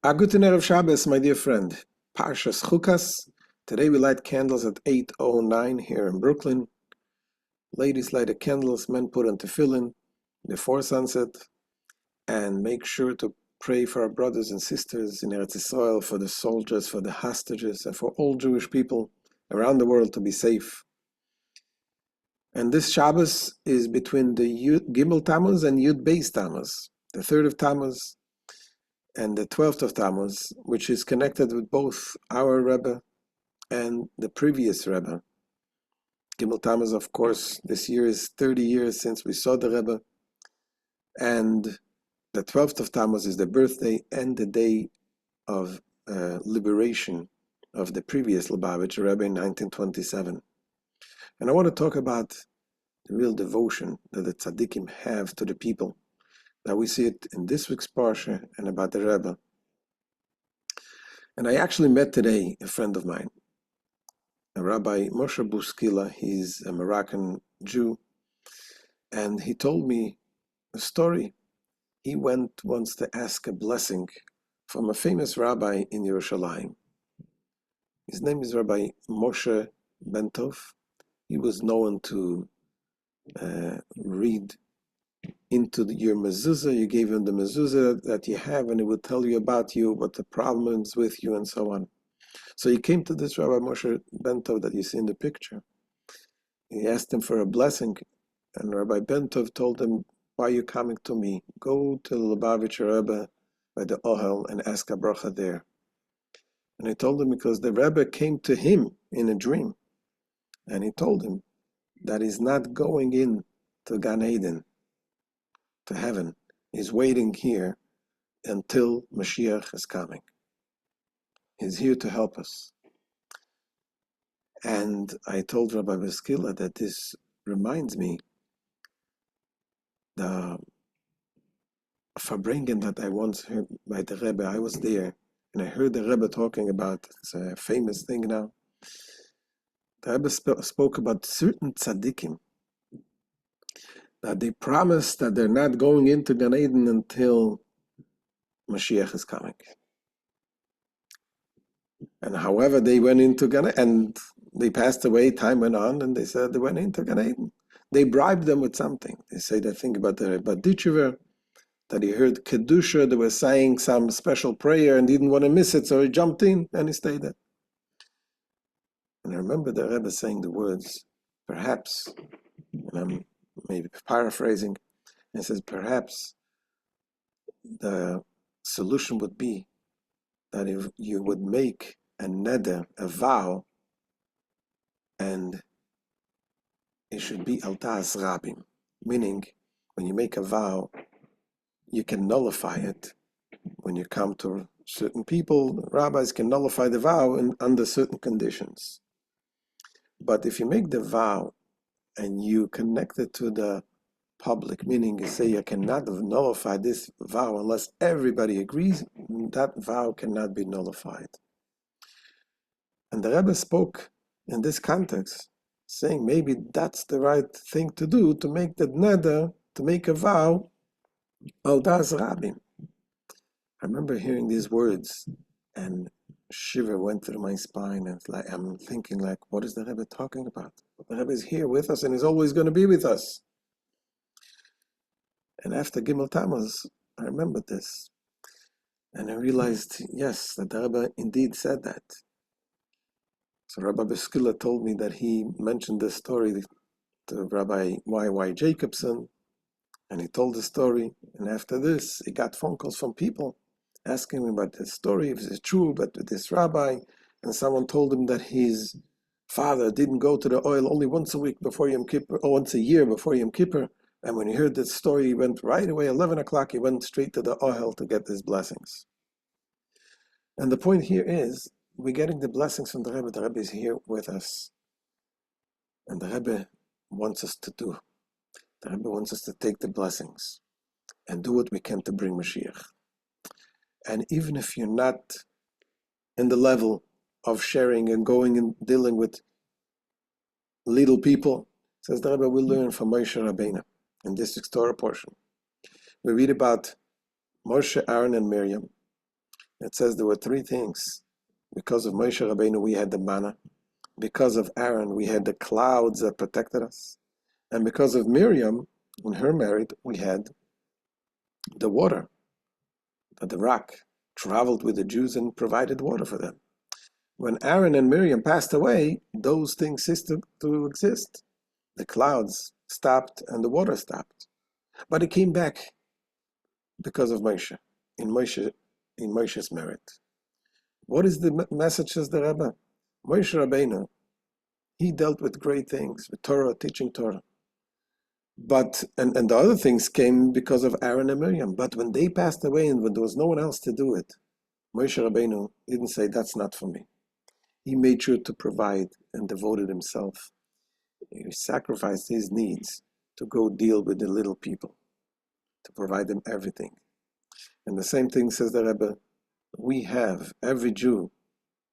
A guten Erev Shabbos, my dear friend. Parshas Chukas. Today we light candles at 8:09 here in Brooklyn. Ladies light the candles, men put on tefillin before sunset, and make sure to pray for our brothers and sisters in Eretz Yisrael, for the soldiers, for the hostages, and for all Jewish people around the world to be safe. And this Shabbos is between the Yud Gimel Tammuz and Yud Beis Tammuz, the 3rd of Tammuz and the 12th of Tammuz, which is connected with both our Rebbe and the previous Rebbe. Gimel Tammuz, of course, this year is 30 years since we saw the Rebbe, and the 12th of Tammuz is the birthday and the day of liberation of the previous Lubavitcher Rebbe in 1927. And I want to talk about the real devotion that the tzaddikim have to the people, that we see it in this week's Parsha and about the Rebbe. And I actually met today a friend of mine, a Rabbi Moshe Buskila. He's a Moroccan Jew, and he told me a story. He went once to ask a blessing from a famous rabbi in Yerushalayim. His name is Rabbi Moshe Bentov. He was known to read into your mezuzah. You gave him the mezuzah that you have, and it would tell you about you, what the problem is with you, and so on. So he came to this Rabbi Moshe Bentov that you see in the picture. He asked him for a blessing, and Rabbi Bentov told him, "Why are you coming to me? Go to the Lubavitcher Rebbe by the Ohel and ask a bracha there." And he told him because the Rebbe came to him in a dream, and he told him that he's not going in to Gan Eden, to heaven. He's waiting here until Mashiach is coming. He's here to help us. And I told Rabbi Buskila that this reminds me the Farbrengen that I once heard by the Rebbe. I was there, and I heard the Rebbe talking about, it's a famous thing now. The Rebbe spoke about certain tzaddikim, that they promised that they're not going into Gan Eden until Mashiach is coming. And however, they went into Gan Eden, and they passed away, time went on, and they said they went into Gan Eden. They bribed them with something. They say that thing about the Badichever, that he heard Kedusha, they were saying some special prayer and didn't want to miss it, so he jumped in and he stayed there. And I remember the Rebbe saying the words, perhaps, and I'm maybe paraphrasing, and says, perhaps the solution would be that if you would make a neder, a vow, and it should be al ta'as rabim, meaning when you make a vow, you can nullify it. When you come to certain people, rabbis can nullify the vow under certain conditions. But if you make the vow and you connect it to the public, meaning you say you cannot nullify this vow unless everybody agrees, that vow cannot be nullified. And the Rebbe spoke in this context, saying maybe that's the right thing to do, to make the neder, to make a vow, al das rabim. I remember hearing these words, and shiver went through my spine, and I'm thinking, what is the Rebbe talking about? The Rebbe is here with us, and he's always going to be with us. And after Gimel Tammuz, I remembered this, and I realized, yes, that the Rebbe indeed said that. So Rabbi Buskila told me that he mentioned this story to Rabbi Y.Y. Jacobson, and he told the story, and after this, he got phone calls from people asking him about the story, if it's true, but with this rabbi, and someone told him that his father didn't go to the oil only once a week before Yom Kippur, or once a year before Yom Kippur, and when he heard that story, he went right away, 11 o'clock, he went straight to the oil to get his blessings. And the point here is, we're getting the blessings from the Rebbe is here with us, and the Rebbe wants us to do. The Rebbe wants us to take the blessings and do what we can to bring Mashiach. And even if you're not in the level of sharing and going and dealing with little people, says the Rebbe, we learn from Moshe Rabbeinu in this Torah portion. We read about Moshe, Aaron, and Miriam. It says there were three things. Because of Moshe Rabbeinu, we had the manna. Because of Aaron, we had the clouds that protected us. And because of Miriam, in her merit, we had the water, that the rock traveled with the Jews and provided water for them. When Aaron and Miriam passed away, those things ceased to exist. The clouds stopped and the water stopped. But it came back because of Moshe, in Moshe's merit. What is the message, says the Rebbe? Moshe Rabbeinu, he dealt with great things, with Torah, teaching Torah. But and the other things came because of Aaron and Miriam. But when they passed away and when there was no one else to do it, Moshe Rabbeinu didn't say, that's not for me. He made sure to provide and devoted himself. He sacrificed his needs to go deal with the little people, to provide them everything. And the same thing, says the Rebbe, we have, every Jew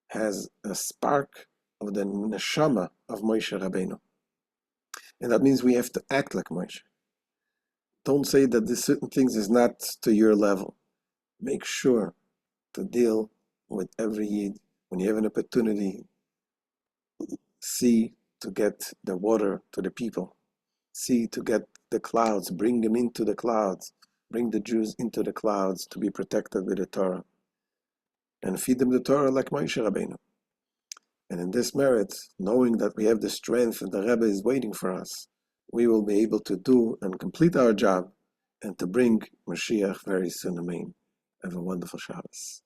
has a spark of the neshama of Moshe Rabbeinu. And that means we have to act like Moshe. Don't say that this certain things is not to your level. Make sure to deal with every Yid. When you have an opportunity, see to get the water to the people. See to get the clouds, bring them into the clouds. Bring the Jews into the clouds to be protected with the Torah. And feed them the Torah like Moshe Rabbeinu. And in this merit, knowing that we have the strength and the Rebbe is waiting for us, we will be able to do and complete our job and to bring Mashiach very soon. Amen. Have a wonderful Shabbos.